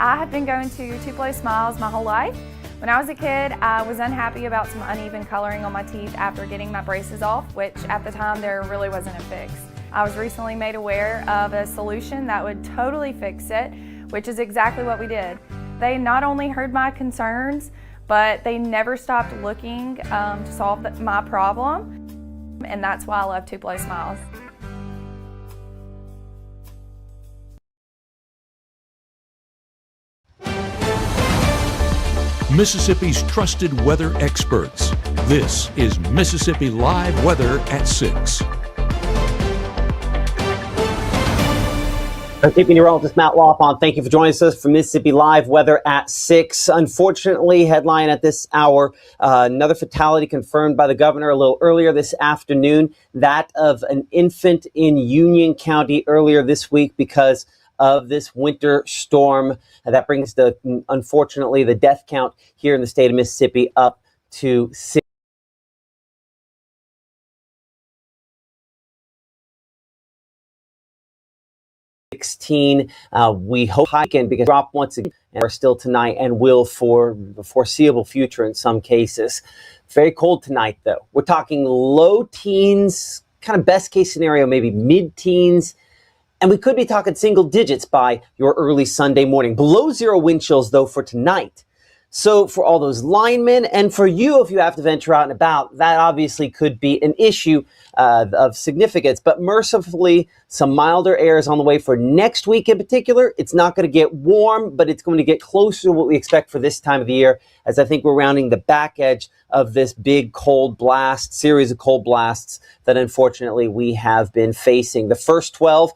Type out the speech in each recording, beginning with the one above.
I have been going to Tupelo Smiles my whole life. When I was a kid, I was unhappy about some uneven coloring on my teeth after getting my braces off, which at the time there really wasn't a fix. I was recently made aware of a solution that would totally fix it, which is exactly what we did. They not only heard my concerns, but they never stopped looking to solve my problem, and that's why I love Tupelo Smiles. Mississippi's trusted weather experts. This is Mississippi Live Weather at 6. I'm meteorologist Matt Lawpon. Thank you for joining us for Mississippi Live Weather at 6. Unfortunately, headline at this hour, another fatality confirmed by the governor a little earlier this afternoon, that of an infant in Union County earlier this week because of this winter storm. That brings unfortunately, the death count here in the state of Mississippi up to 6. We hope high again because drop once again and are still tonight and will for the foreseeable future in some cases. Very cold tonight though. We're talking low teens, kind of best case scenario, maybe mid-teens. And we could be talking single digits by your early Sunday morning. Below zero wind chills, though, for tonight. So for all those linemen and for you, if you have to venture out and about, that obviously could be an issue of significance. But mercifully, some milder air is on the way for next week in particular. It's not going to get warm, but it's going to get closer to what we expect for this time of the year, as I think we're rounding the back edge of this big cold blast, series of cold blasts that unfortunately we have been facing. The first 12.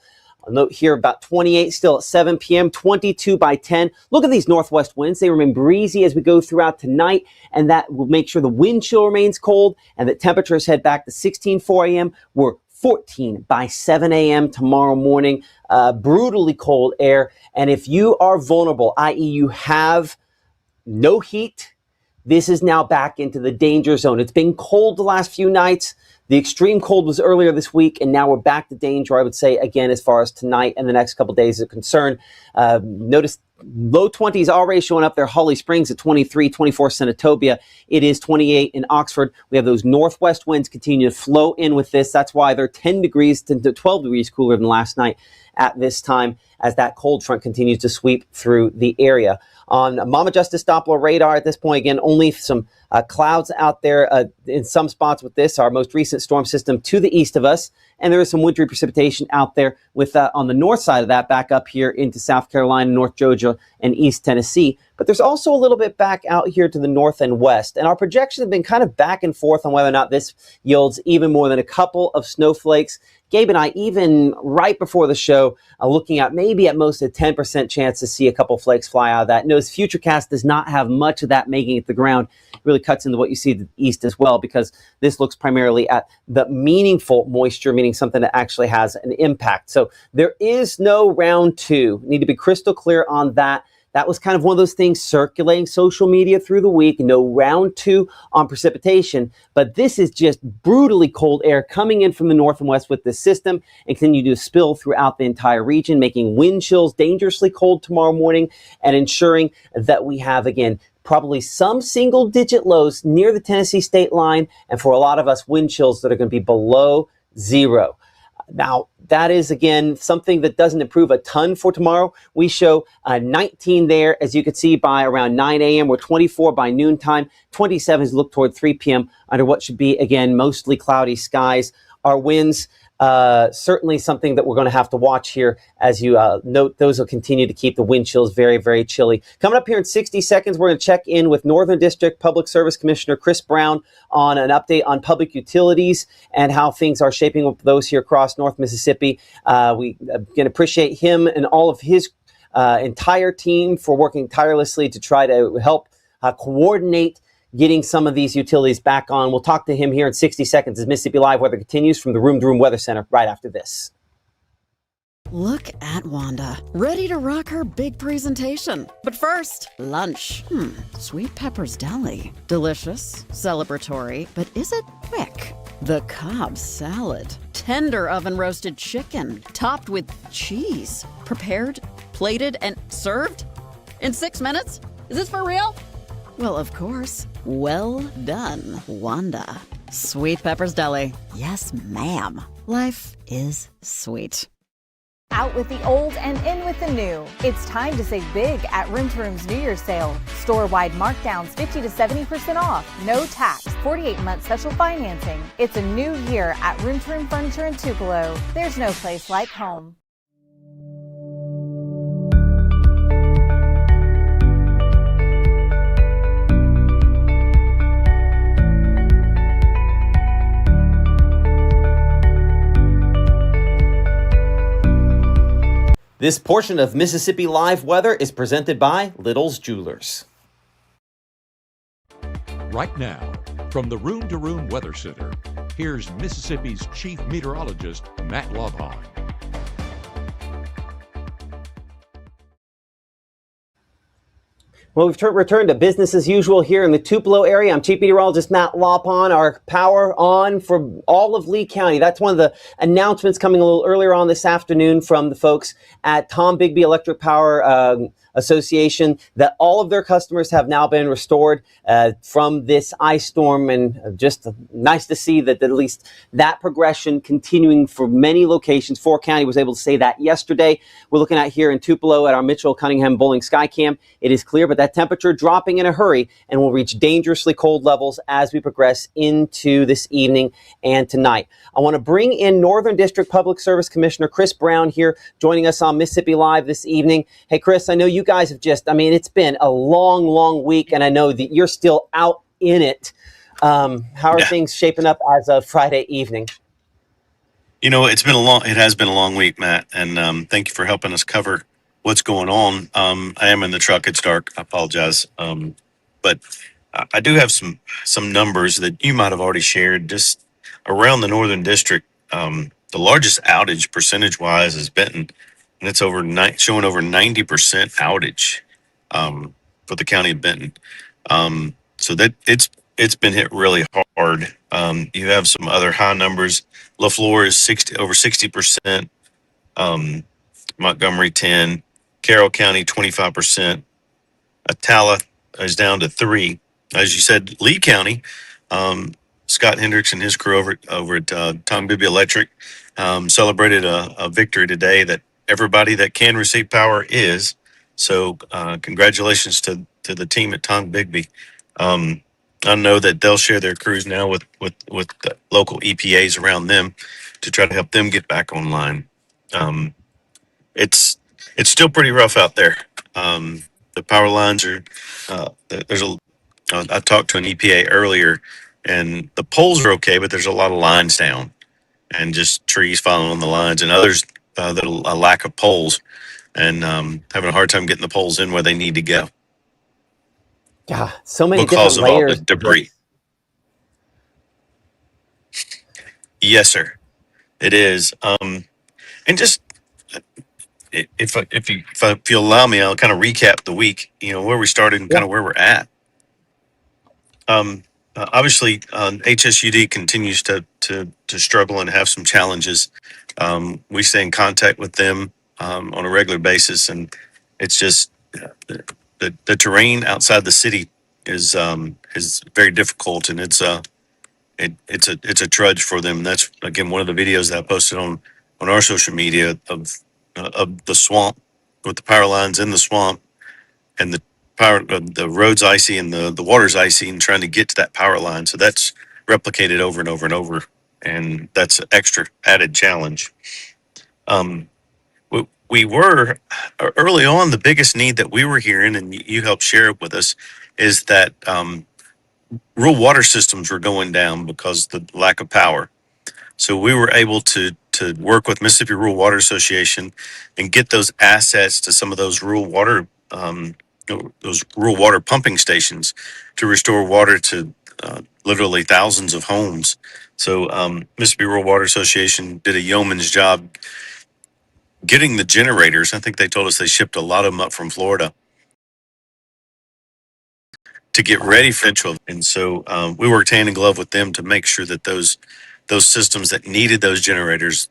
I'll note here about 28 still at 7 p.m., 22 by 10. Look at these northwest winds. They remain breezy as we go throughout tonight, and that will make sure the wind chill remains cold and that temperatures head back to 16 4 a.m. We're 14 by 7 a.m. tomorrow morning. Brutally cold air. And if you are vulnerable, i.e. you have no heat, this is now back into the danger zone. It's been cold the last few nights. The extreme cold was earlier this week, and now we're back to danger, I would say, again, as far as tonight and the next couple of days are concerned. Notice low 20s already showing up there. Holly Springs at 23, 24 Senatobia. It is 28 in Oxford. We have those northwest winds continue to flow in with this. That's why they're 10 degrees to 12 degrees cooler than last night at this time as that cold front continues to sweep through the area. On Mama Justice Doppler radar at this point, again, only some clouds out there in some spots with this, our most recent storm system to the east of us. And there is some wintry precipitation out there with on the north side of that back up here into South Carolina, North Georgia, and East Tennessee. But there's also a little bit back out here to the north and west. And our projections have been kind of back and forth on whether or not this yields even more than a couple of snowflakes. Gabe and I, even right before the show, looking at maybe at most a 10% chance to see a couple flakes fly out of that. Notice Futurecast does not have much of that making it to the ground. It really cuts into what you see to the east as well, because this looks primarily at the meaningful moisture, meaning something that actually has an impact. So there is no round two. Need to be crystal clear on that. That was kind of one of those things circulating social media through the week. No round two on precipitation, but this is just brutally cold air coming in from the north and west with this system and continue to spill throughout the entire region, making wind chills dangerously cold tomorrow morning and ensuring that we have, again, probably some single digit lows near the Tennessee state line. And for a lot of us, wind chills that are going to be below zero. Now, that is, again, something that doesn't improve a ton for tomorrow. We show 19 there, as you can see, by around 9 a.m. We're 24 by noontime. 27 look toward 3 p.m. under what should be, again, mostly cloudy skies. Our winds, certainly something that we're going to have to watch here. As you note, those will continue to keep the wind chills very, very chilly. Coming up here in 60 seconds, we're going to check in with Northern District Public Service Commissioner Chris Brown on an update on public utilities and how things are shaping up those here across North Mississippi. We can appreciate him and all of his entire team for working tirelessly to try to help coordinate getting some of these utilities back on. We'll talk to him here in 60 seconds as Mississippi Live Weather continues from the Room to Room Weather Center right after this. Look at Wanda, ready to rock her big presentation. But first, lunch. Sweet Pepper's Deli. Delicious, celebratory, but is it quick? The Cobb salad. Tender oven roasted chicken, topped with cheese. Prepared, plated, and served In 6 minutes? Is this for real? Well, of course. Well done, Wanda. Sweet Pepper's Deli. Yes, ma'am. Life is sweet. Out with the old and in with the new. It's time to save big at Room to Room's New Year's sale. Store-wide markdowns 50 to 70% off. No tax. 48-month special financing. It's a new year at Room to Room Furniture in Tupelo. There's no place like home. This portion of Mississippi Live Weather is presented by Little's Jewelers. Right now, from the Room to Room Weather Center, here's Mississippi's Chief Meteorologist, Matt Lovehine. Well, we've returned to business as usual here in the Tupelo area. I'm Chief Meteorologist Matt Lopon. Our power on for all of Lee County. That's one of the announcements coming a little earlier on this afternoon from the folks at Tom Bigby Electric Power Association, that all of their customers have now been restored from this ice storm, and just nice to see that at least that progression continuing for many locations. Fort County was able to say that yesterday. We're looking at here in Tupelo at our Mitchell Cunningham Bowling Skycam. It is clear, but that temperature dropping in a hurry and will reach dangerously cold levels as we progress into this evening and tonight. I want to bring in Northern District Public Service Commissioner Chris Brown here, joining us on Mississippi Live this evening. Hey, Chris, I know you guys have it's been a long week, and I know that you're still out in it. How are things shaping up as of Friday evening? It has been a long week, Matt, and thank you for helping us cover what's going on. I am in the truck. It's dark. I apologize. But I do have some numbers that you might have already shared. Just around the Northern District, the largest outage percentage-wise is Benton, and it's showing over 90% outage for the county of Benton. So that it's been hit really hard. You have some other high numbers. LaFleur is over 60%. Montgomery 10%. Carroll County 25%. Atala is down to 3%. As you said, Lee County, Scott Hendricks and his crew over at Tom Bibby Electric celebrated a victory today that everybody that can receive power is. So congratulations to the team at Tom Bigby. I know that they'll share their crews now with the local EPAs around them to try to help them get back online. It's still pretty rough out there. The power lines are I talked to an EPA earlier, and the poles are okay, but there's a lot of lines down and just trees falling on the lines, and others that a lack of poles, and having a hard time getting the poles in where they need to go. Yeah, so many because different layers of all the debris. Yes, sir, it is. And just if you allow me, I'll kind of recap the week. Where we started and kind of where we're at. Obviously, HSUD continues to struggle and have some challenges. We stay in contact with them on a regular basis, and it's just the terrain outside the city is very difficult, and it's a trudge for them. And that's again one of the videos that I posted on our social media of the swamp, with the power lines in the swamp, and the road's icy and the water's icy, and trying to get to that power line. So that's replicated over and over and over, and that's an extra added challenge. We were early on, the biggest need that we were hearing, and you helped share it with us, is that rural water systems were going down because of the lack of power. So we were able to work with Mississippi Rural Water Association and get those assets to some of those rural water pumping stations to restore water to literally thousands of homes. So Mississippi Rural Water Association did a yeoman's job getting the generators. I think they told us they shipped a lot of them up from Florida to get ready for Central. And so we worked hand in glove with them to make sure that those systems that needed those generators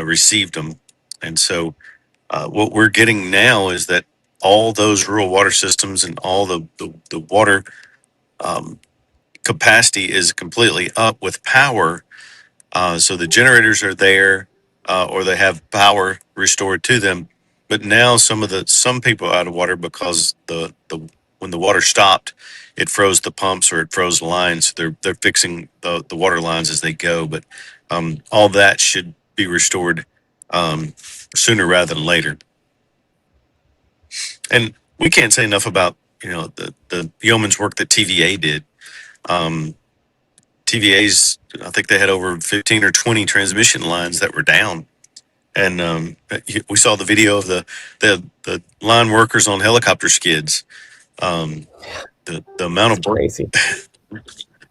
received them. And so what we're getting now is that all those rural water systems and all the water capacity is completely up with power. So the generators are there, or they have power restored to them. But now some people are out of water because the when the water stopped, it froze the pumps or it froze the lines. They're fixing the water lines as they go. But all that should be restored sooner rather than later. And we can't say enough about the yeoman's work that TVA did. Um, TVA's, I think they had over 15 or 20 transmission lines that were down. And we saw the video of the line workers on helicopter skids. Um, the amount of work, Crazy.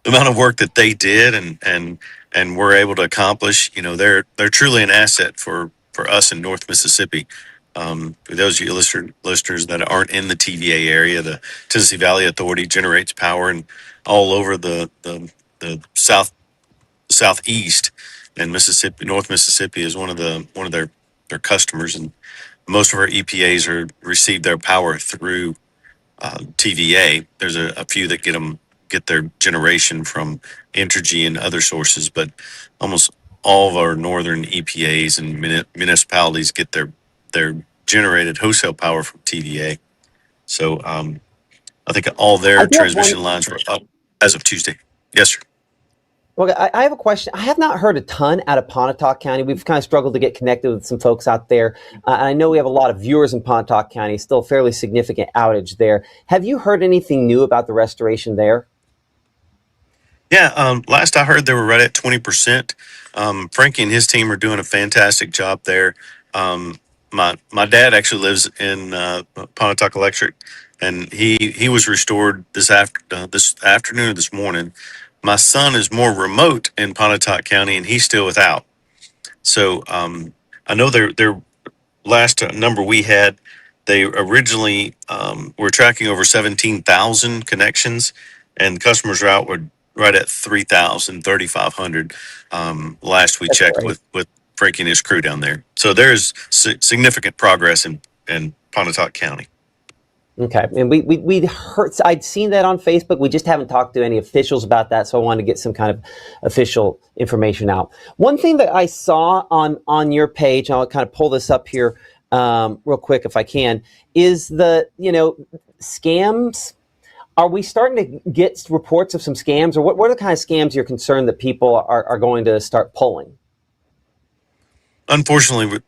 the amount of work that they did and were able to accomplish. They're truly an asset for us in North Mississippi. For those of you listeners that aren't in the TVA area, the Tennessee Valley Authority generates power and all over the southeast, and North Mississippi is one of their customers, and most of our EPAs receive their power through TVA. There's a few that get their generation from Entergy and other sources, but almost all of our northern EPAs and municipalities get their generated wholesale power from TVA. So I think all I their do have one. transmission lines were up as of Tuesday. Yes, sir. Well, I have a question. I have not heard a ton out of Pontotoc County. We've kind of struggled to get connected with some folks out there. And I know we have a lot of viewers in Pontotoc County, still a fairly significant outage there. Have you heard anything new about the restoration there? Yeah, last I heard, they were right at 20%. Frankie and his team are doing a fantastic job there. Um, my dad actually lives in Pontotoc Electric, and he was restored this afternoon or this morning. My son is more remote in Pontotoc County, and he's still without. So I know their last number we had, they originally were tracking over 17,000 connections, and customers are out were right at 3,000, 3,500. Last we That's checked great. with Frankie and his crew down there. So there's significant progress in Pontotoc County. Okay, and we'd heard. I'd seen that on Facebook. We just haven't talked to any officials about that, so I wanted to get some kind of official information out. One thing that I saw on your page, and I'll kind of pull this up here real quick if I can, is the scams. Are we starting to get reports of some scams, or what are the kind of scams you're concerned that people are going to start pulling? Unfortunately,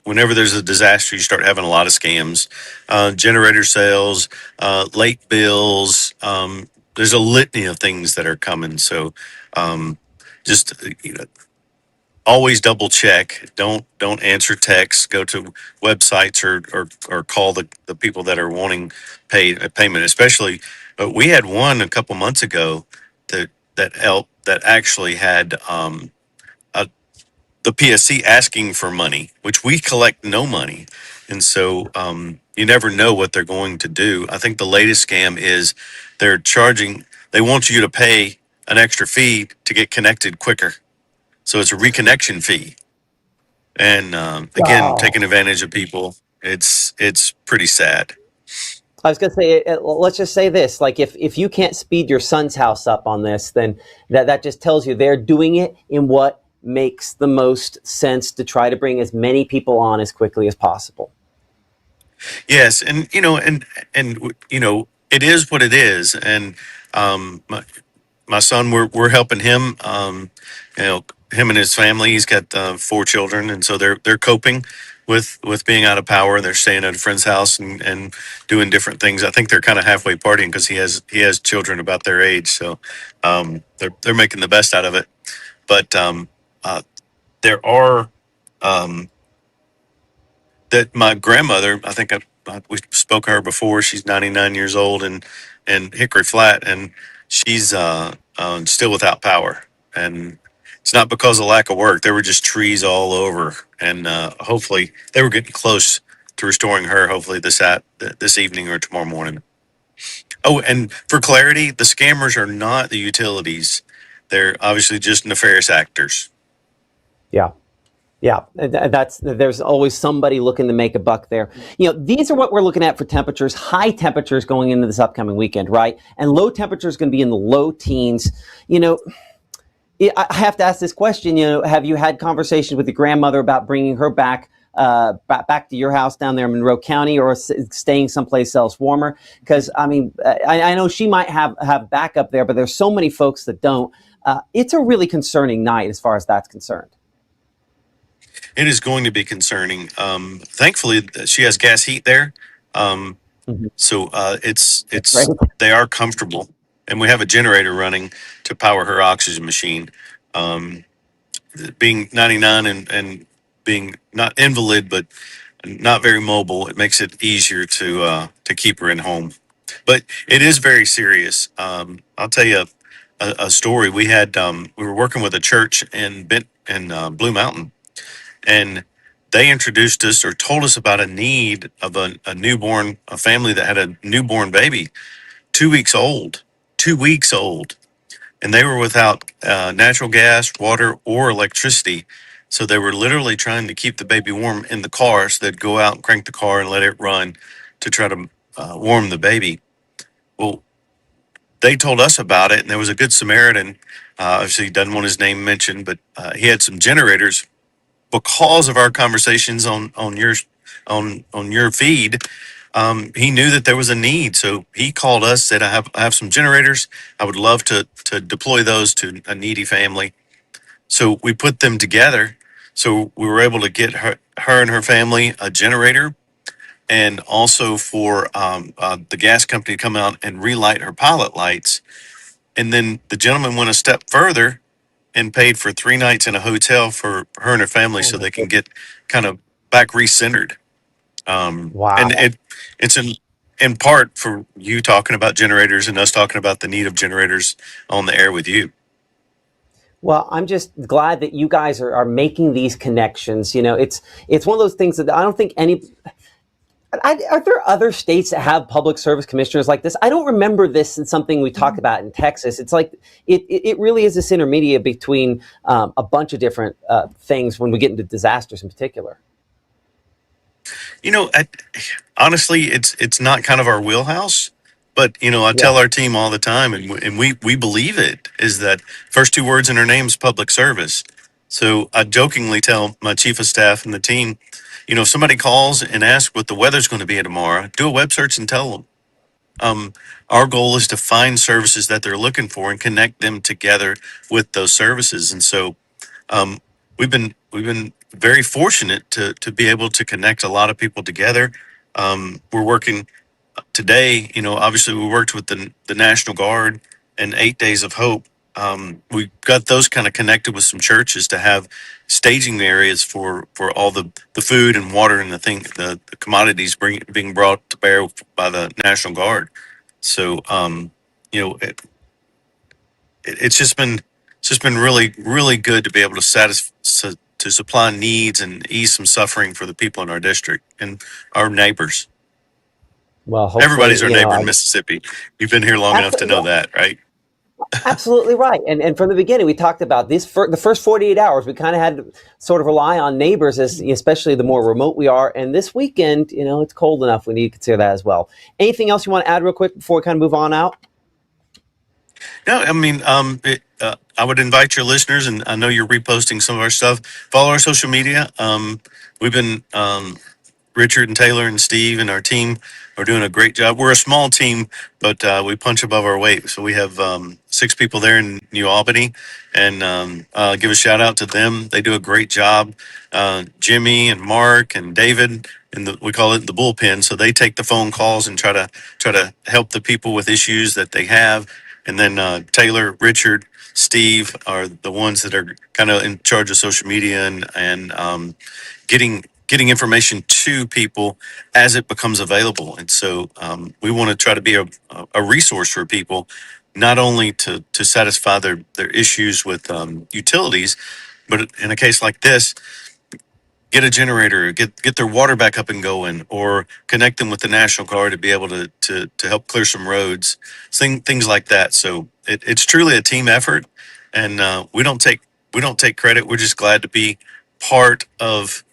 whenever there's a disaster, you start having a lot of scams, generator sales, late bills. There's a litany of things that are coming. So just always double check. Don't answer texts. Go to websites or call the people that are wanting payment. Especially, we had one a couple months ago that actually had a the PSC asking for money, which we collect no money. And so you never know what they're going to do. I think the latest scam is they want you to pay an extra fee to get connected quicker. So it's a reconnection fee. And again, Wow. taking advantage of people. It's pretty sad. I was going to say, let's just say this: like, if you can't speed your son's house up on this, then that just tells you they're doing it in what makes the most sense to try to bring as many people on as quickly as possible. Yes, and it is what it is. And my son, we're helping him. You know, him and his family. He's got 4 children, and so they're coping with being out of power. They're staying at a friend's house and doing different things. I think they're kind of halfway partying because he has children about their age. So they're making the best out of it. But uh, there are um, that my grandmother. I think we spoke to her before. She's 99 years old and Hickory Flat, and she's still without power. And it's not because of lack of work. There were just trees all over, and hopefully they were getting close to restoring her. Hopefully this evening or tomorrow morning. Oh, and for clarity, the scammers are not the utilities. They're obviously just nefarious actors. Yeah. Yeah, there's always somebody looking to make a buck there. These are what we're looking at for temperatures. High temperatures going into this upcoming weekend, right? And low temperatures going to be in the low teens. I have to ask this question. Have you had conversations with your grandmother about bringing her back to your house down there in Monroe County, or staying someplace else warmer? Because I know she might have backup there, but there's so many folks that don't. It's a really concerning night as far as that's concerned. It is going to be concerning. Thankfully, she has gas heat there, so it's Right. they are comfortable, and we have a generator running to power her oxygen machine. Um, Being 99 and being not invalid but not very mobile, it makes it easier to keep her in home. But it is very serious. I'll tell you a story. We were working with a church in Blue Mountain, and they introduced us or told us about a need of a family that had a newborn baby, 2 weeks old, 2 weeks old, and they were without natural gas, water, or electricity. So they were literally trying to keep the baby warm in the car. So they'd go out and crank the car and let it run to try to warm the baby. Well, they told us about it, and there was a good Samaritan. Obviously, he doesn't want his name mentioned, but he had some generators because of our conversations on your feed. He knew that there was a need, so he called us. Said, I have some generators. I would love to deploy those to a needy family." So we put them together. So we were able to get her and her family a generator, and also for the gas company to come out and relight her pilot lights. And then the gentleman went a step further and paid for 3 nights in a hotel for her and her family, Oh so my they can goodness. get kind of back recentered. Wow. And it's in part for you talking about generators and us talking about the need of generators on the air with you. Well, I'm just glad that you guys are making these connections. It's one of those things that I don't think are there other states that have public service commissioners like this? I don't remember this in something we talked about in Texas. It's like it really is this intermediate between a bunch of different things when we get into disasters in particular. Honestly, it's not kind of our wheelhouse, but I Yeah. tell our team all the time, and we believe it is that first two words in our name is public service. So I jokingly tell my chief of staff and the team, if somebody calls and asks what the weather's going to be tomorrow, do a web search and tell them. Our goal is to find services that they're looking for and connect them together with those services. And so um, we've been very fortunate to be able to connect a lot of people together. We're working today. Obviously, we worked with the National Guard and 8 Days of Hope. We got those kind of connected with some churches to have staging areas for all the food and water and the commodities being brought to bear by the National Guard. So it's just been really really good to be able to to supply needs and ease some suffering for the people in our district and our neighbors. Well, Everybody's hopefully, our neighbor in Mississippi. You've been here long enough to absolutely. know that, right? Absolutely right. And from the beginning, we talked about this for the first 48 hours. We kind of had to sort of rely on neighbors, especially the more remote we are. And this weekend, it's cold enough. We need to consider that as well. Anything else you want to add real quick before we kind of move on out? No, I mean, I would invite your listeners, and I know you're reposting some of our stuff. Follow our social media. We've been Richard and Taylor and Steve and our team are doing a great job. We're a small team, but we punch above our weight. So we have 6 people there in New Albany, and give a shout out to them. They do a great job. Jimmy and Mark and David, and we call it the bullpen. So they take the phone calls and try to help the people with issues that they have. And then Taylor, Richard, Steve are the ones that are kind of in charge of social media and getting information to people as it becomes available. And so we want to try to be a resource for people, not only to satisfy their issues with utilities, but in a case like this, get a generator, get their water back up and going, or connect them with the National Guard to be able to help clear some roads, things like that. So it's truly a team effort, and we don't take credit. We're just glad to be part of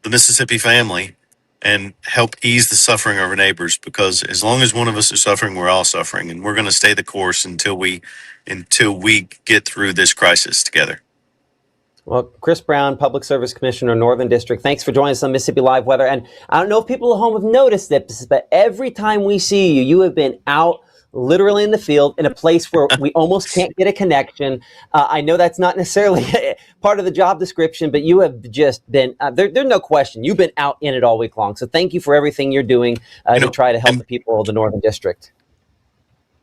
the Mississippi family and help ease the suffering of our neighbors, because as long as one of us is suffering, we're all suffering, and we're going to stay the course until we get through this crisis together. Well, Chris Brown, Public Service Commissioner, Northern District, thanks for joining us on Mississippi Live Weather. And I don't know if people at home have noticed this, but every time we see you, you have been out literally in the field in a place where we almost can't get a connection. I know that's not necessarily part of the job description, but you have just been, there's no question, you've been out in it all week long. So thank you for everything you're doing to try to help the people of the Northern District.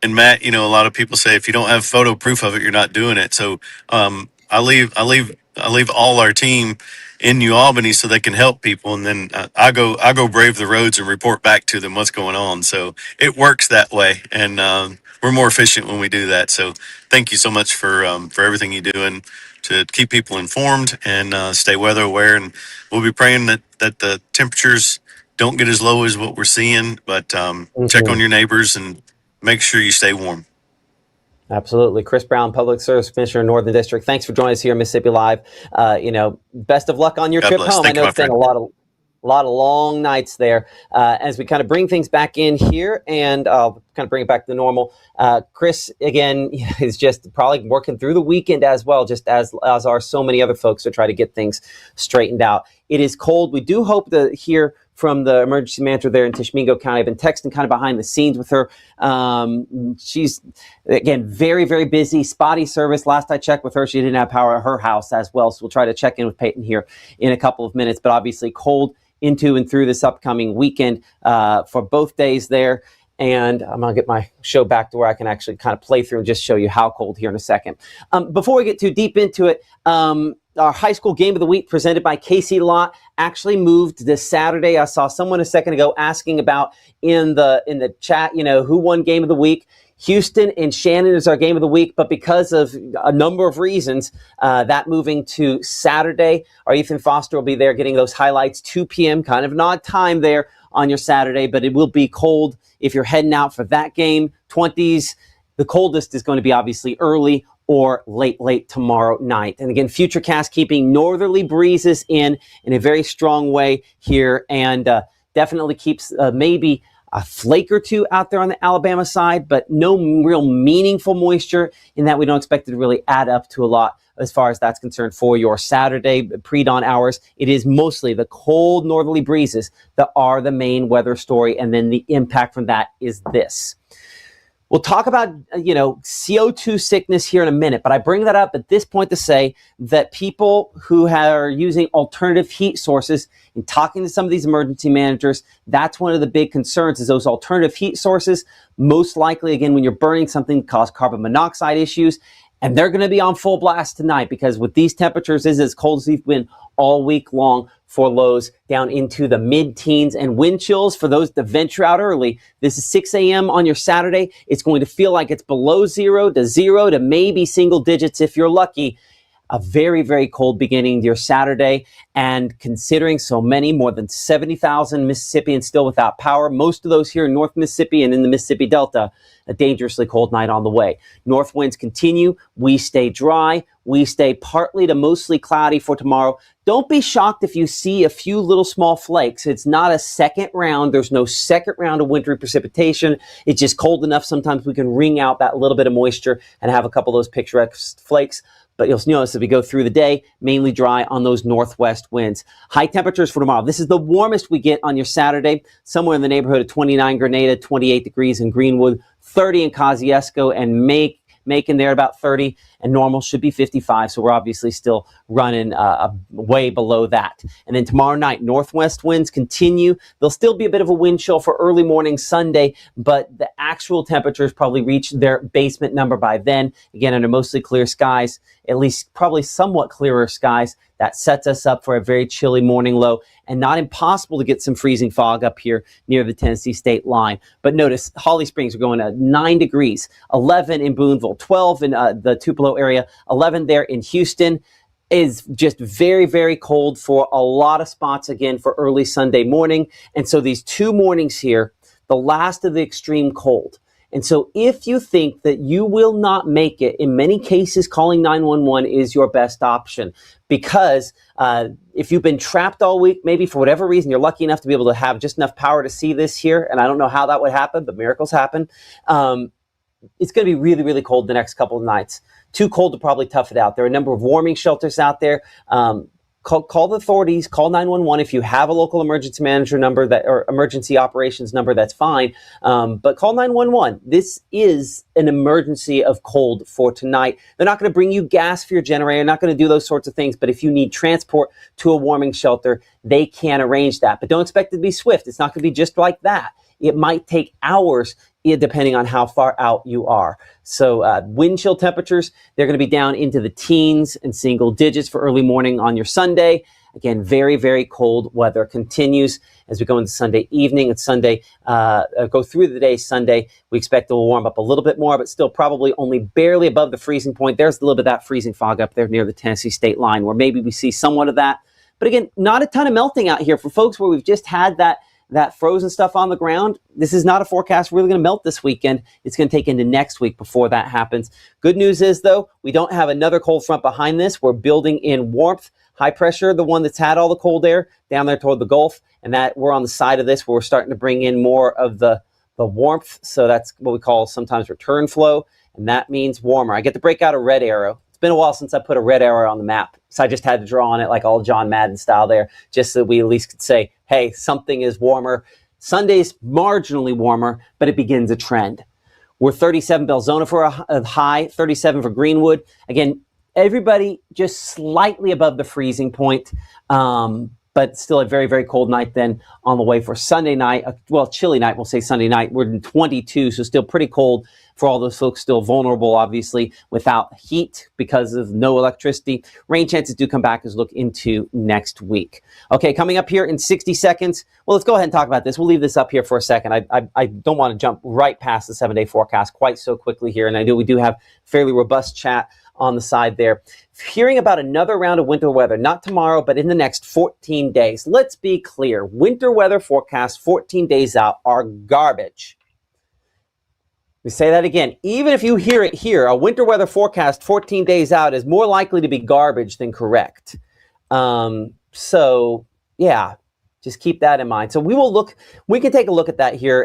And Matt, a lot of people say if you don't have photo proof of it, you're not doing it. So I leave all our team in New Albany so they can help people, and then I go brave the roads and report back to them what's going on. So it works that way, and we're more efficient when we do that. So thank you so much for everything you do and to keep people informed and stay weather aware. And we'll be praying that the temperatures don't get as low as what we're seeing, but check on your neighbors and make sure you stay warm. Absolutely. Chris Brown, Public Service Commissioner, Northern District. Thanks for joining us here on Mississippi Live. Best of luck on your trip home. I know it's been a lot of long nights there. As we kind of bring things back in here, and I'll kind of bring it back to normal. Chris, again, is just probably working through the weekend as well, just as are so many other folks to try to get things straightened out. It is cold. We do hope to hear from the emergency manager there in Tishomingo County. I've been texting kind of behind the scenes with her. She's, again, very, very busy, spotty service. Last I checked with her, she didn't have power at her house as well. So we'll try to check in with Peyton here in a couple of minutes. But obviously cold into and through this upcoming weekend for both days there. And I'm going to get my show back to where I can actually kind of play through and just show you how cold here in a second. Before we get too deep into it, our high school game of the week presented by Casey Lott actually moved this Saturday. I saw someone a second ago asking about in the chat, who won game of the week. Houston and Shannon is our game of the week, but because of a number of reasons, that moving to Saturday. Our Ethan Foster will be there getting those highlights, 2 p.m., kind of an odd time there on your Saturday, but it will be cold if you're heading out for that game. 20s. The coldest is going to be obviously early or late tomorrow night. And again, Futurecast keeping northerly breezes in a very strong way here, and definitely keeps maybe a flake or two out there on the Alabama side, but no real meaningful moisture in that we don't expect it to really add up to a lot as far as that's concerned for your Saturday pre-dawn hours. It is mostly the cold northerly breezes that are the main weather story, and then the impact from that is this. We'll talk about, CO2 sickness here in a minute, but I bring that up at this point to say that people who are using alternative heat sources, in talking to some of these emergency managers, that's one of the big concerns is those alternative heat sources, most likely, again, when you're burning something, cause carbon monoxide issues. And they're going to be on full blast tonight because with these temperatures, it's as cold as we've been all week long for lows down into the mid-teens and wind chills for those that venture out early. This is 6 a.m. on your Saturday. It's going to feel like it's below 0 to maybe single digits if you're lucky. A very, very cold beginning to your Saturday, and considering so many, more than 70,000 Mississippians still without power, most of those here in North Mississippi and in the Mississippi Delta, a dangerously cold night on the way. North winds continue. We stay dry. We stay partly to mostly cloudy for tomorrow. Don't be shocked if you see a few little small flakes. It's not a second round. There's no second round of wintry precipitation. It's just cold enough. Sometimes we can wring out that little bit of moisture and have a couple of those picturesque flakes. But you'll notice as we go through the day, mainly dry on those northwest winds. High temperatures for tomorrow. This is the warmest we get on your Saturday, somewhere in the neighborhood of 29 Grenada, 28 degrees in Greenwood, 30 in Kosciuszko, and Macon there about 30, and normal should be 55. So we're obviously still running way below that. And then tomorrow night, northwest winds continue. There'll still be a bit of a wind chill for early morning Sunday, but the actual temperatures probably reach their basement number by then. Again, under mostly clear skies, at least probably somewhat clearer skies. That sets us up for a very chilly morning low, and not impossible to get some freezing fog up here near the Tennessee state line. But notice Holly Springs, we're going to 9 degrees, 11 in Booneville, 12 in the Tupelo area, 11 there in Houston. Is just very, very cold for a lot of spots again for early Sunday morning. And so these 2 mornings here, the last of the extreme cold. And so if you think that you will not make it, in many cases, calling 911 is your best option, because if you've been trapped all week, maybe for whatever reason, you're lucky enough to be able to have just enough power to see this here. And I don't know how that would happen, but miracles happen. It's going to be really, really cold the next couple of nights. Too cold to probably tough it out. There are a number of warming shelters out there. Call the authorities, call 911. If you have a local emergency manager number or emergency operations number, that's fine. But call 911. This is an emergency of cold for tonight. They're not going to bring you gas for your generator, not going to do those sorts of things. But if you need transport to a warming shelter, they can arrange that. But don't expect it to be swift. It's not going to be just like that. It might take hours, depending on how far out you are. So wind chill temperatures, they're going to be down into the teens and single digits for early morning on your Sunday. Again, very, very cold weather continues as we go into Sunday evening and Sunday, go through the day Sunday. We expect it will warm up a little bit more, but still probably only barely above the freezing point. There's a little bit of that freezing fog up there near the Tennessee state line, where maybe we see somewhat of that. But again, not a ton of melting out here for folks where we've just had that frozen stuff on the ground. This is not a forecast really going to melt this weekend. It's going to take into next week before that happens. Good news is, though, we don't have another cold front behind this. We're building in warmth. High pressure, the one that's had all the cold air down there toward the Gulf, and that we're on the side of this where we're starting to bring in more of the warmth. So that's what we call sometimes return flow, and that means warmer. I get to break out a red arrow. It's been a while since I put a red arrow on the map, so I just had to draw on it like all John Madden style there, just so we at least could say, hey, something is warmer. Sunday's marginally warmer, but it begins a trend. We're 37 Belzona for a high, 37 for Greenwood. Again, everybody just slightly above the freezing point, but still a very, very cold night then on the way for Sunday night. Well, chilly night, we'll say Sunday night. We're in 22, so still pretty cold for all those folks still vulnerable, obviously, without heat because of no electricity. Rain chances do come back as we look into next week. Okay, coming up here in 60 seconds. Well, let's go ahead and talk about this. We'll leave this up here for a second. I don't want to jump right past the 7-day forecast quite so quickly here, and I know we do have fairly robust chat on the side there. Hearing about another round of winter weather, not tomorrow, but in the next 14 days. Let's be clear. Winter weather forecasts 14 days out are garbage. We say that again. Even if you hear it here, a winter weather forecast 14 days out is more likely to be garbage than correct. So, yeah, just keep that in mind. So we can take a look at that here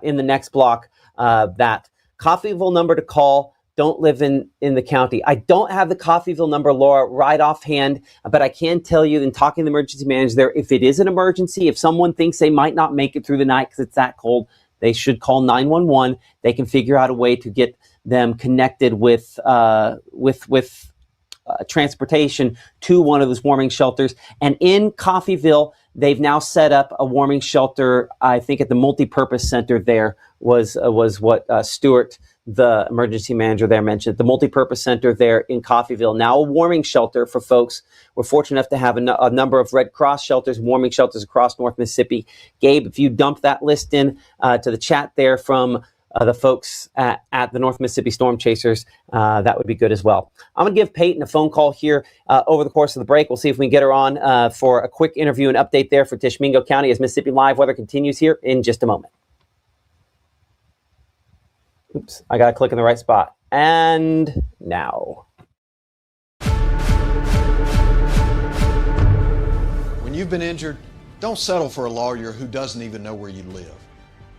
in the next block, that Coffeyville number to call. Don't live in the county. I don't have the Coffeyville number, Laura, right offhand, but I can tell you, in talking to the emergency manager there, if it is an emergency, if someone thinks they might not make it through the night because it's that cold, they should call 911. They can figure out a way to get them connected with transportation to one of those warming shelters. And in Coffeyville, they've now set up a warming shelter, I think at the multipurpose center there was what Stuart, the emergency manager there, mentioned. The multipurpose center there in Coffeyville, now a warming shelter for folks. We're fortunate enough to have a number of Red Cross shelters, warming shelters across North Mississippi. Gabe, if you dump that list in to the chat there from the folks at the North Mississippi Storm Chasers, that would be good as well. I'm going to give Peyton a phone call here over the course of the break. We'll see if we can get her on for a quick interview and update there for Tishomingo County as Mississippi Live Weather continues here in just a moment. Oops, I got to click in the right spot. And now. When you've been injured, don't settle for a lawyer who doesn't even know where you live.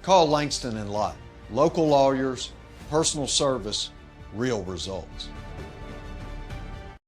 Call Langston and Lott. Local lawyers, personal service, real results.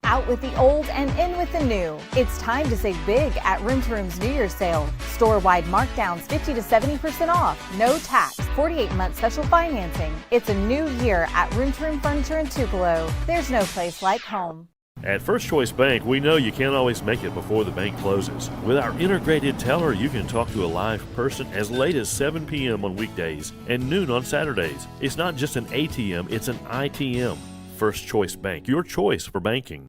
Out with the old and in with the new. It's time to save big at Room to Room's New Year's sale. Store-wide markdowns 50 to 70% off. No tax. 48-month special financing. It's a new year at Room to Room Furniture in Tupelo. There's no place like home. At First Choice Bank, we know you can't always make it before the bank closes. With our integrated teller, you can talk to a live person as late as 7 p.m. on weekdays and noon on Saturdays. It's not just an ATM, it's an ITM. First Choice Bank, your choice for banking.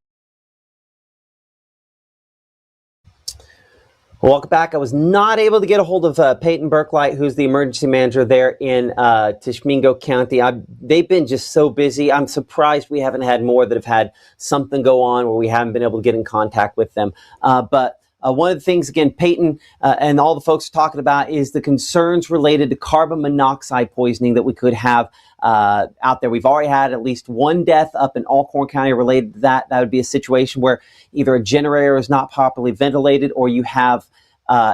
Welcome back. I was not able to get a hold of Peyton Burklight, who's the emergency manager there in Tishomingo County. They've been just so busy. I'm surprised we haven't had more that have had something go on where we haven't been able to get in contact with them. But One of the things, again, Peyton and all the folks are talking about is the concerns related to carbon monoxide poisoning that we could have out there. We've already had at least one death up in Alcorn County related to that. That would be a situation where either a generator is not properly ventilated, or you have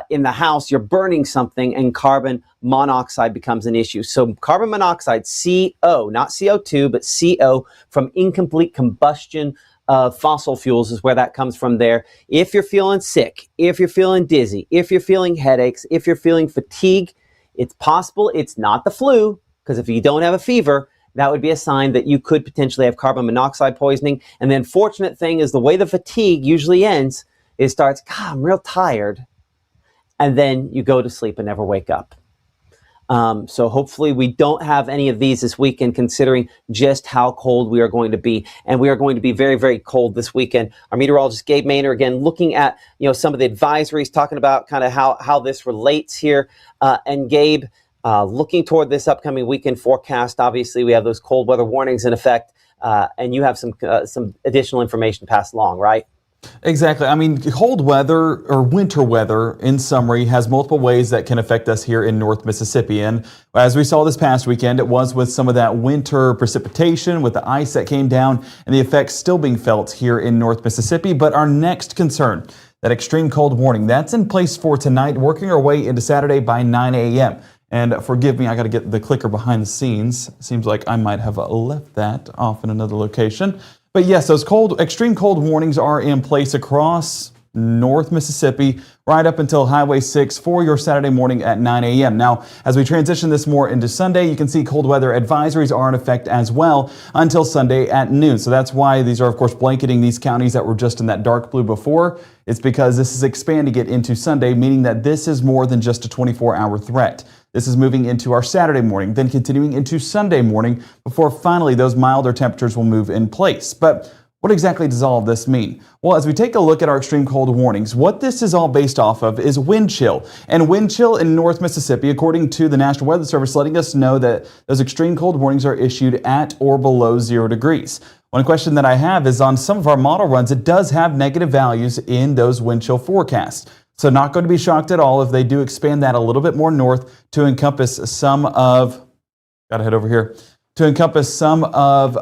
in the house, you're burning something and carbon monoxide becomes an issue. So carbon monoxide, CO, not CO2, but CO from incomplete combustion of fossil fuels is where that comes from there. If you're feeling sick, if you're feeling dizzy, if you're feeling headaches, if you're feeling fatigue, it's possible it's not the flu, because if you don't have a fever, that would be a sign that you could potentially have carbon monoxide poisoning. And the unfortunate thing is the way the fatigue usually ends, it starts, God, I'm real tired. And then you go to sleep and never wake up. So hopefully we don't have any of these this weekend, considering just how cold we are going to be. And we are going to be very, very cold this weekend. Our meteorologist, Gabe Maynor, again, looking at, some of the advisories, talking about kind of how this relates here. And Gabe, looking toward this upcoming weekend forecast, obviously we have those cold weather warnings in effect, and you have some additional information passed along, right? Exactly. I mean, cold weather or winter weather, in summary, has multiple ways that can affect us here in North Mississippi. And as we saw this past weekend, it was with some of that winter precipitation, with the ice that came down, and the effects still being felt here in North Mississippi. But our next concern, that extreme cold warning, that's in place for tonight, working our way into Saturday by 9 a.m. And forgive me, I got to get the clicker behind the scenes. Seems like I might have left that off in another location. But yes, those extreme cold warnings are in place across North Mississippi right up until Highway 6 for your Saturday morning at 9 a.m. Now, as we transition this more into Sunday, you can see cold weather advisories are in effect as well until Sunday at noon. So that's why these are, of course, blanketing these counties that were just in that dark blue before. It's because this is expanding it into Sunday, meaning that this is more than just a 24-hour threat. This is moving into our Saturday morning, then continuing into Sunday morning before finally those milder temperatures will move in place. But what exactly does all of this mean? Well, as we take a look at our extreme cold warnings, what this is all based off of is wind chill. And wind chill in North Mississippi, according to the National Weather Service, letting us know that those extreme cold warnings are issued at or below 0 degrees. One question that I have is on some of our model runs, it does have negative values in those wind chill forecasts. So not going to be shocked at all if they do expand that a little bit more north to encompass some of, gotta head over here, to encompass some of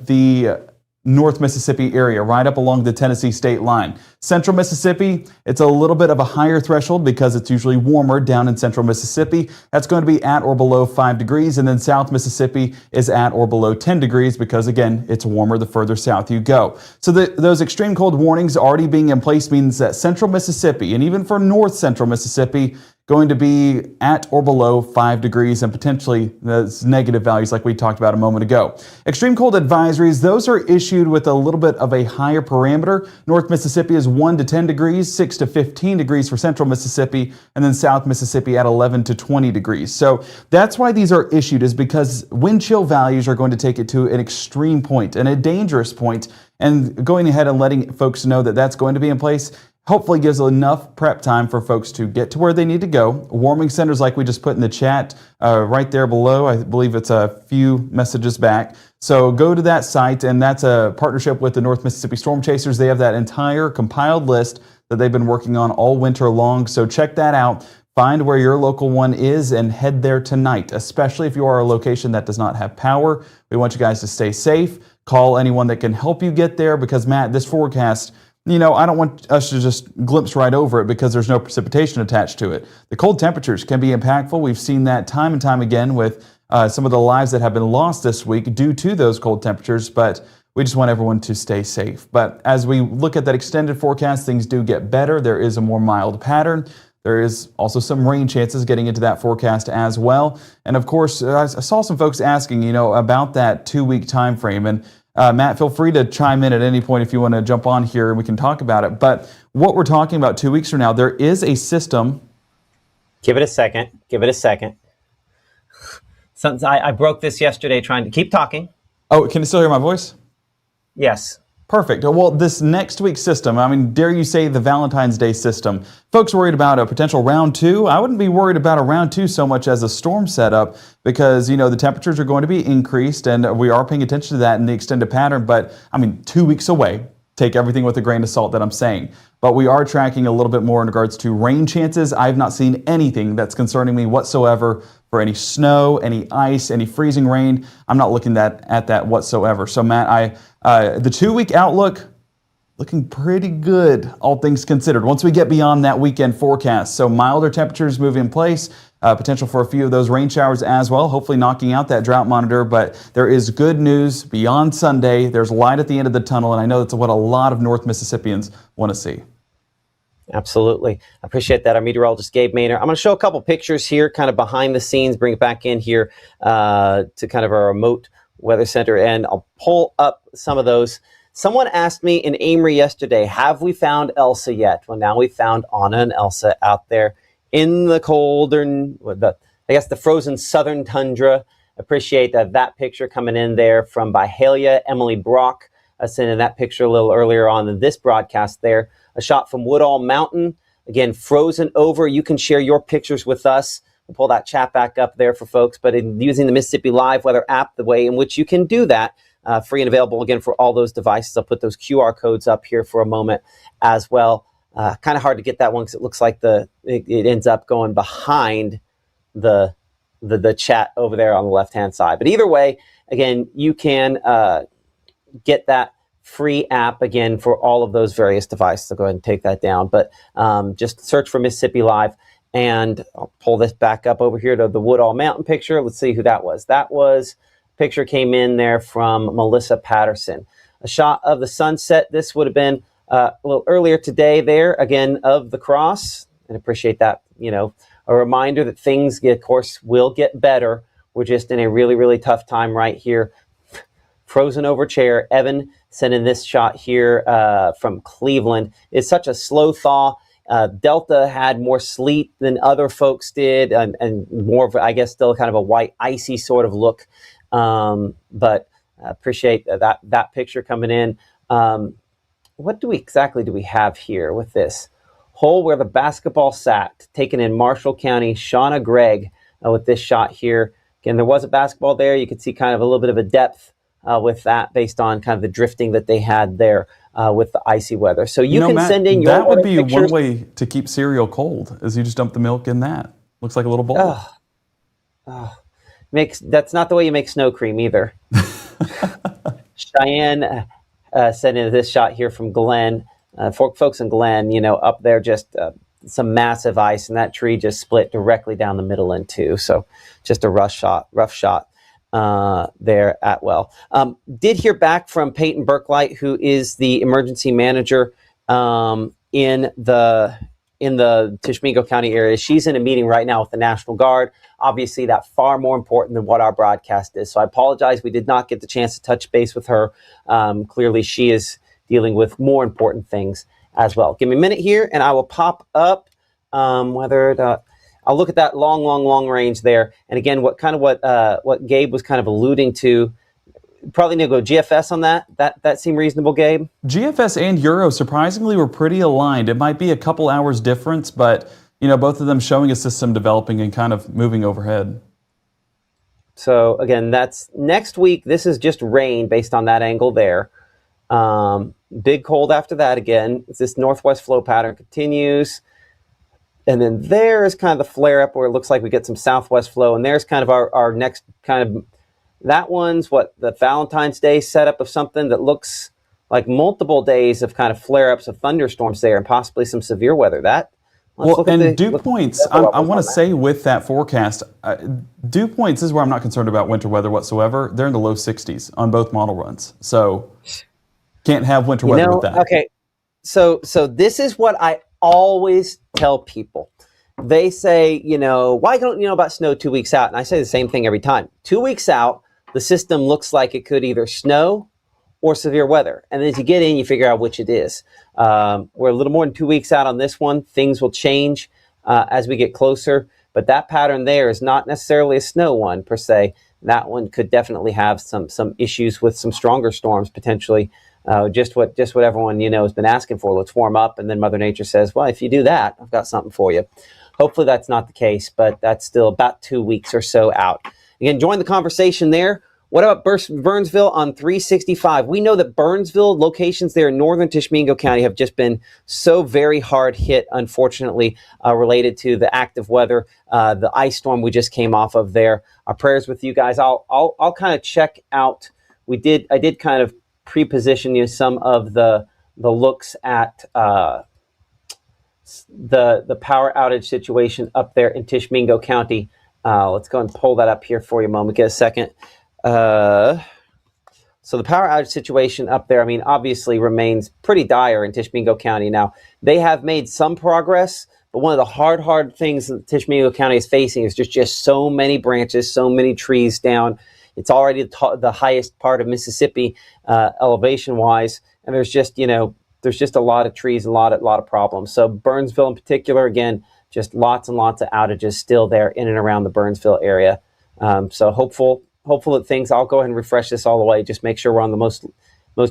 the North Mississippi area, right up along the Tennessee state line. Central Mississippi, it's a little bit of a higher threshold because it's usually warmer down in Central Mississippi. That's going to be at or below 5 degrees. And then South Mississippi is at or below 10 degrees because, again, it's warmer the further south you go. So those extreme cold warnings already being in place means that Central Mississippi, and even for North Central Mississippi, going to be at or below 5 degrees and potentially those negative values like we talked about a moment ago. Extreme cold advisories, those are issued with a little bit of a higher parameter. North Mississippi is 1 to 10 degrees, 6 to 15 degrees for Central Mississippi, and then South Mississippi at 11 to 20 degrees. So that's why these are issued, is because wind chill values are going to take it to an extreme point and a dangerous point. And going ahead and letting folks know that that's going to be in place hopefully gives enough prep time for folks to get to where they need to go. Warming centers like we just put in the chat right there below. I believe it's a few messages back. So go to that site, and that's a partnership with the North Mississippi Storm Chasers. They have that entire compiled list that they've been working on all winter long. So check that out. Find where your local one is and head there tonight, especially if you are a location that does not have power. We want you guys to stay safe. Call anyone that can help you get there because, Matt, this forecast, I don't want us to just glimpse right over it because there's no precipitation attached to it. The cold temperatures can be impactful. We've seen that time and time again with some of the lives that have been lost this week due to those cold temperatures, but we just want everyone to stay safe. But as we look at that extended forecast, things do get better. There is a more mild pattern. There is also some rain chances getting into that forecast as well. And of course, I saw some folks asking, about that 2-week time frame. And Matt, feel free to chime in at any point if you want to jump on here and we can talk about it. But what we're talking about 2 weeks from now, there is a system. Give it a second. I broke this yesterday trying to keep talking. Oh, can you still hear my voice? Yes. Perfect. Well, this next week's system, dare you say the Valentine's Day system, folks worried about a potential round 2. I wouldn't be worried about a round 2 so much as a storm setup because, the temperatures are going to be increased and we are paying attention to that in the extended pattern. But 2 weeks away, take everything with a grain of salt that I'm saying. But we are tracking a little bit more in regards to rain chances. I've not seen anything that's concerning me whatsoever for any snow, any ice, any freezing rain. I'm not looking at that whatsoever. So Matt, the 2-week outlook, looking pretty good, all things considered. Once we get beyond that weekend forecast, so milder temperatures move in place, potential for a few of those rain showers as well, hopefully knocking out that drought monitor. But there is good news beyond Sunday. There's light at the end of the tunnel, and I know that's what a lot of North Mississippians want to see. Absolutely. I appreciate that. Our meteorologist, Gabe Maynor. I'm going to show a couple pictures here, kind of behind the scenes, bring it back in here to kind of our remote weather center, and I'll pull up some of those. Someone asked me in Amory yesterday, have we found Elsa yet? Well, now we've found Anna and Elsa out there in the colder, the frozen southern tundra. Appreciate that picture coming in there from Byhalia. Emily Brock sending that picture a little earlier on in this broadcast there. A shot from Woodall Mountain, again, frozen over. You can share your pictures with us. We'll pull that chat back up there for folks, but using the Mississippi Live Weather app, the way in which you can do that, free and available, again, for all those devices. I'll put those QR codes up here for a moment as well. Kind of hard to get that one because it looks like it ends up going behind the chat over there on the left-hand side. But either way, again, you can get that free app, again, for all of those various devices. So go ahead and take that down. But just search for Mississippi Live, and I'll pull this back up over here to the Woodall Mountain picture. Let's see who that was. That was, picture came in there from Melissa Patterson. A shot of the sunset. This would have been a little earlier today there, again, of the cross. And appreciate that, a reminder that things, of course, will get better. We're just in a really, really tough time right here. Frozen over chair. Evan sending this shot here from Cleveland. It's such a slow thaw. Delta had more sleet than other folks did, and more of, I guess, still kind of a white, icy sort of look. But appreciate that picture coming in. What exactly do we have here with this? Hole where the basketball sat, taken in Marshall County. Shauna Gregg with this shot here. Again, there was a basketball there. You could see kind of a little bit of a depth with that based on kind of the drifting that they had there with the icy weather. So you can Matt, send in your that would be pictures. one way to keep cereal cold, is you just dump the milk in that. Looks like a little bowl. That's not the way you make snow cream either. Cheyenne sent in this shot here from Glenn. Folks in Glen, up there, just some massive ice, and that tree just split directly down the middle in two. So just a rough shot there at well. Did hear back from Peyton Burklight, who is the emergency manager in the Tishomingo County area. She's in a meeting right now with the National Guard. Obviously, that's far more important than what our broadcast is. So I apologize. We did not get the chance to touch base with her. Clearly, she is dealing with more important things as well. Give me a minute here, and I will pop up I'll look at that long range there. And again, what Gabe was kind of alluding to, probably need to go GFS on that. That seemed reasonable, Gabe? GFS and Euro surprisingly were pretty aligned. It might be a couple hours difference, but both of them showing a system developing and kind of moving overhead. So again, that's next week. This is just rain based on that angle there. Big cold after that again. This northwest flow pattern continues. And then there is kind of the flare up where it looks like we get some southwest flow. And there's kind of our next kind of, that one's the Valentine's Day setup of something that looks like multiple days of kind of flare ups of thunderstorms there and possibly some severe weather. Dew points, I want to say with that forecast, dew points is where I'm not concerned about winter weather whatsoever. They're in the low 60s on both model runs. So can't have winter weather with that. Okay. So this is what I always tell people. They say, why don't you know about snow 2 weeks out? And I say the same thing every time. 2 weeks out, the system looks like it could either snow or severe weather. And then as you get in, you figure out which it is. We're a little more than 2 weeks out on this one. Things will change as we get closer. But that pattern there is not necessarily a snow one per se. That one could definitely have some issues with some stronger storms potentially. Just what everyone has been asking for. Let's warm up, and then Mother Nature says, "Well, if you do that, I've got something for you." Hopefully, that's not the case, but that's still about 2 weeks or so out. Again, join the conversation there. What about Burnsville on 365? We know that Burnsville locations there in northern Tishomingo County have just been so very hard hit, unfortunately, related to the active weather, the ice storm we just came off of there. Our prayers with you guys. I'll kind of check out. I did kind of pre-position some of the looks at the power outage situation up there in Tishomingo County. Let's go and pull that up here for you a moment. Get a second. So the power outage situation up there, I mean, obviously remains pretty dire in Tishomingo County. Now, they have made some progress, but one of the hard things that Tishomingo County is facing is just so many branches, so many trees down. It's already the highest part of Mississippi, elevation-wise, and there's just a lot of trees, a lot of problems. So Burnsville in particular, again, just lots and lots of outages still there in and around the Burnsville area. So hopeful that things, I'll go ahead and refresh this all the way, just make sure we're on the most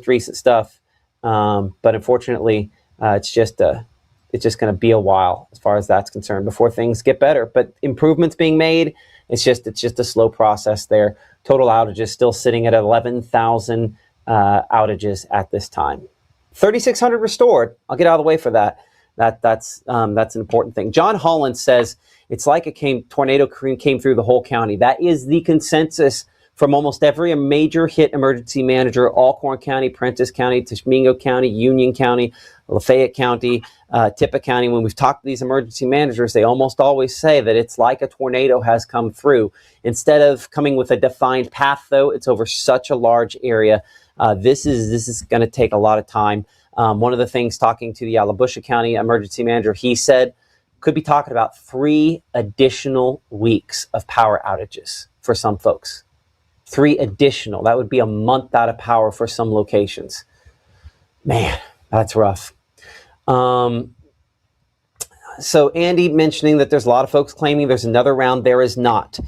recent stuff. But unfortunately, it's just going to be a while as far as that's concerned before things get better. But improvements being made. It's just a slow process there. Total outages still sitting at 11,000 outages at this time. 3,600 restored. I'll get out of the way for that. That's an important thing. John Holland says it's like a tornado came through the whole county. That is the consensus from almost every major hit emergency manager: Alcorn County, Prentiss County, Tishomingo County, Union County, Lafayette County, Tippah County. When we've talked to these emergency managers, they almost always say that it's like a tornado has come through. Instead of coming with a defined path, though, it's over such a large area. This is going to take a lot of time. One of the things, talking to the Alabusha County emergency manager, he said could be talking about 3 additional weeks of power outages for some folks. 3 additional. That would be a month out of power for some locations. Man, that's rough. So Andy mentioning that there's a lot of folks claiming there's another round. There is not.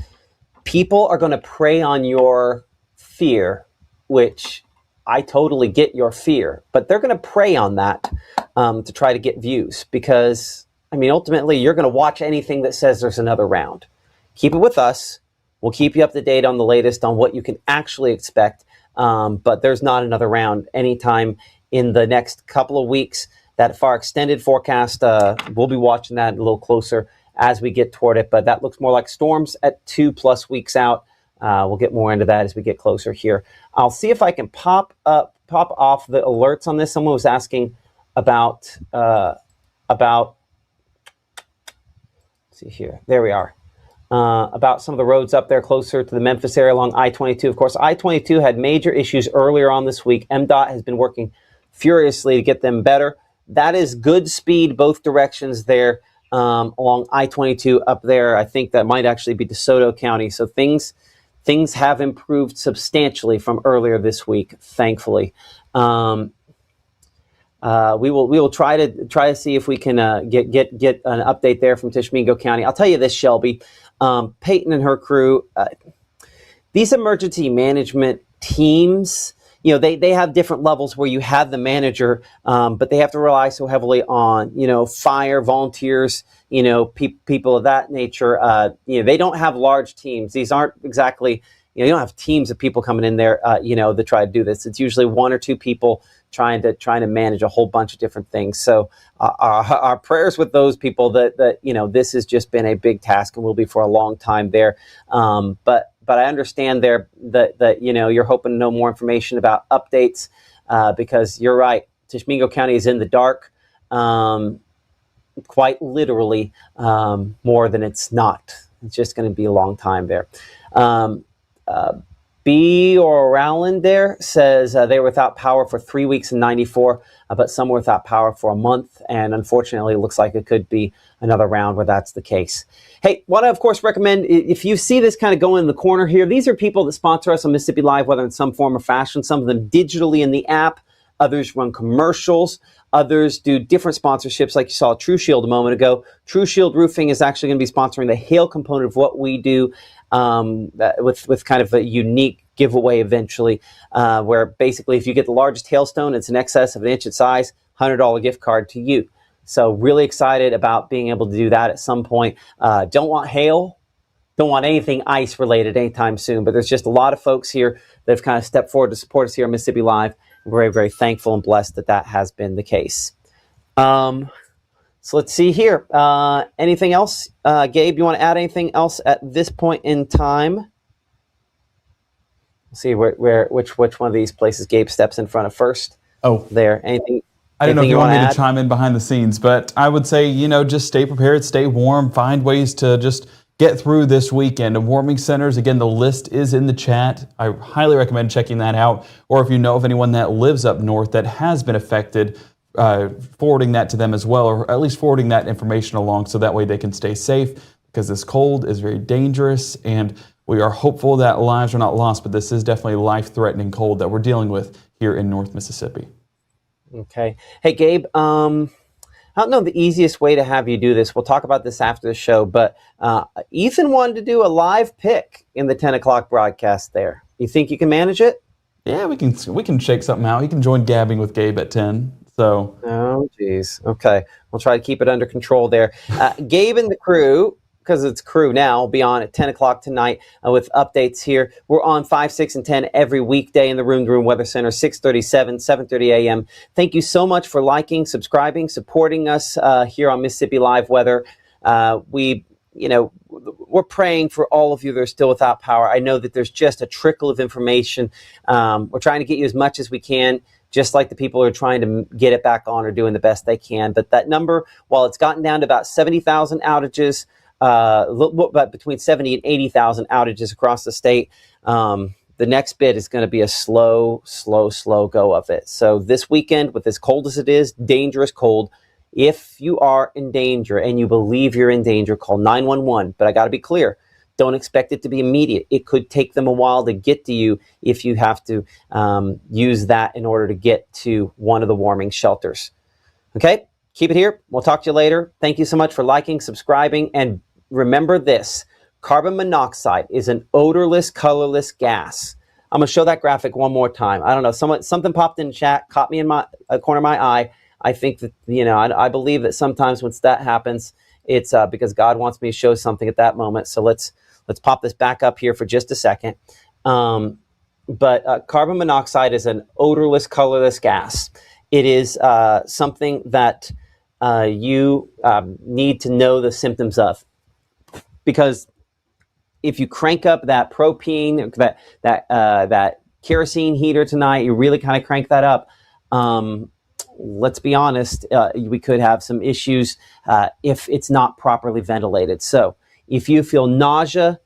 People are going to prey on your fear, which I totally get your fear, but they're going to prey on that to try to get views, because, I mean, ultimately, you're going to watch anything that says there's another round. Keep it with us. We'll keep you up to date on the latest on what you can actually expect, but there's not another round anytime in the next couple of weeks. That far extended forecast, we'll be watching that a little closer as we get toward it, but that looks more like storms at 2+ weeks out. We'll get more into that as we get closer here. I'll see if I can pop off the alerts on this. Someone was asking about let's see here. There we are. About some of the roads up there closer to the Memphis area along I-22. Of course, I-22 had major issues earlier on this week. MDOT has been working furiously to get them better. That is good speed both directions there along I-22 up there. I think that might actually be DeSoto County. So things have improved substantially from earlier this week, thankfully. We will try to see if we can get an update there from Tishomingo County. I'll tell you this, Shelby, Peyton and her crew, these emergency management teams, they have different levels where you have the manager, but they have to rely so heavily on, fire volunteers, people of that nature. They don't have large teams. These aren't exactly, you don't have teams of people coming in there, to try to do this. It's usually 1 or 2 people trying to manage a whole bunch of different things. So our prayers with those people that this has just been a big task and will be for a long time there. But I understand there that you're hoping to know more information about updates, because you're right. Tishomingo County is in the dark, quite literally, more than it's not. It's just going to be a long time there. B. or Rowland there says they were without power for 3 weeks in 94, but some were without power for a month. And unfortunately, it looks like it could be another round where that's the case. Hey, want to, of course, recommend, if you see this kind of going in the corner here, these are people that sponsor us on Mississippi Live, whether in some form or fashion, some of them digitally in the app, others run commercials, others do different sponsorships, like you saw True Shield a moment ago. True Shield Roofing is actually going to be sponsoring the hail component of what we do, with kind of a unique giveaway eventually, where basically if you get the largest hailstone, it's in excess of 1 inch in size, $100 gift card to you. So really excited about being able to do that at some point. Don't want hail, don't want anything ice related anytime soon, but there's just a lot of folks here that have kind of stepped forward to support us here on Mississippi Live. We're very, very thankful and blessed that that has been the case. So let's see here. Anything else? Gabe, you want to add anything else at this point in time? Let's see which one of these places Gabe steps in front of first. Oh, there. Anything? I don't know if you want me add? to chime in behind the scenes, but I would say, just stay prepared, stay warm, find ways to just get through this weekend. And warming centers, again, the list is in the chat. I highly recommend checking that out. Or if you know of anyone that lives up north that has been affected, forwarding that to them as well, or at least forwarding that information along so that way they can stay safe, because this cold is very dangerous, and we are hopeful that lives are not lost, but this is definitely life-threatening cold that we're dealing with here in North Mississippi. Okay. Hey, Gabe, I don't know the easiest way to have you do this. We'll talk about this after the show, but Ethan wanted to do a live pick in the 10 o'clock broadcast there. You think you can manage it? Yeah, we can shake something out. He can join gabbing with Gabe at 10. So. Oh, geez. Okay. We'll try to keep it under control there. Gabe and the crew, because it's crew now, will be on at 10 o'clock tonight with updates here. We're on 5, 6, and 10 every weekday in the Room to Room Weather Center, 6:37, 7:30 a.m. Thank you so much for liking, subscribing, supporting us here on Mississippi Live Weather. We're praying for all of you that are still without power. I know that there's just a trickle of information. We're trying to get you as much as we can, just like the people who are trying to get it back on are doing the best they can. But that number, while it's gotten down to about 70,000 outages, but between 70 and 80,000 outages across the state, the next bit is going to be a slow go of it. So this weekend, with as cold as it is, dangerous cold, if you are in danger and you believe you're in danger, call 911. But I got to be clear. Don't expect it to be immediate. It could take them a while to get to you if you have to use that in order to get to one of the warming shelters. Okay, keep it here. We'll talk to you later. Thank you so much for liking, subscribing, and remember this. Carbon monoxide is an odorless, colorless gas. I'm going to show that graphic one more time. I don't know, something popped in chat, caught me in my corner of my eye. I think that, I believe that sometimes once that happens, it's because God wants me to show something at that moment. So let's pop this back up here for just a second. But carbon monoxide is an odorless, colorless gas. It is something that you need to know the symptoms of. Because if you crank up that propane, that kerosene heater tonight, you really kind of crank that up, let's be honest, we could have some issues if it's not properly ventilated. So if you feel nausea,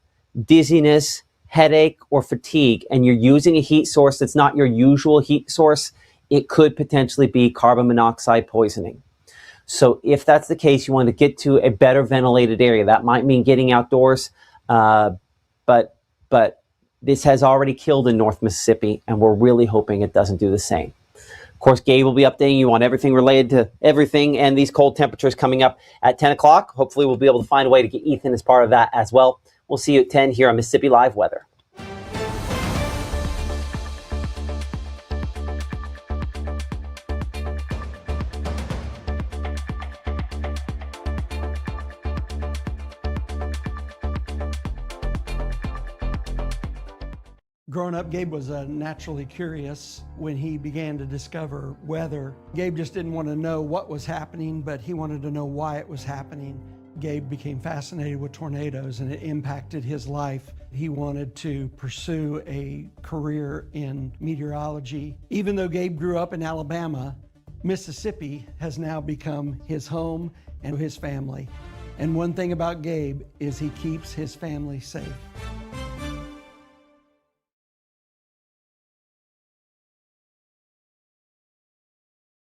dizziness, headache, or fatigue, and you're using a heat source that's not your usual heat source, it could potentially be carbon monoxide poisoning. So if that's the case, you want to get to a better ventilated area. That might mean getting outdoors, but this has already killed in North Mississippi, and we're really hoping it doesn't do the same. Of course, Gabe will be updating you on everything related to everything and these cold temperatures coming up at 10 o'clock. Hopefully, we'll be able to find a way to get Ethan as part of that as well. We'll see you at 10 here on Mississippi Live Weather. Growing up, Gabe was naturally curious. When he began to discover weather, Gabe just didn't want to know what was happening, but he wanted to know why it was happening. Gabe became fascinated with tornadoes, and it impacted his life. He wanted to pursue a career in meteorology. Even though Gabe grew up in Alabama, Mississippi has now become his home and his family. And one thing about Gabe is he keeps his family safe.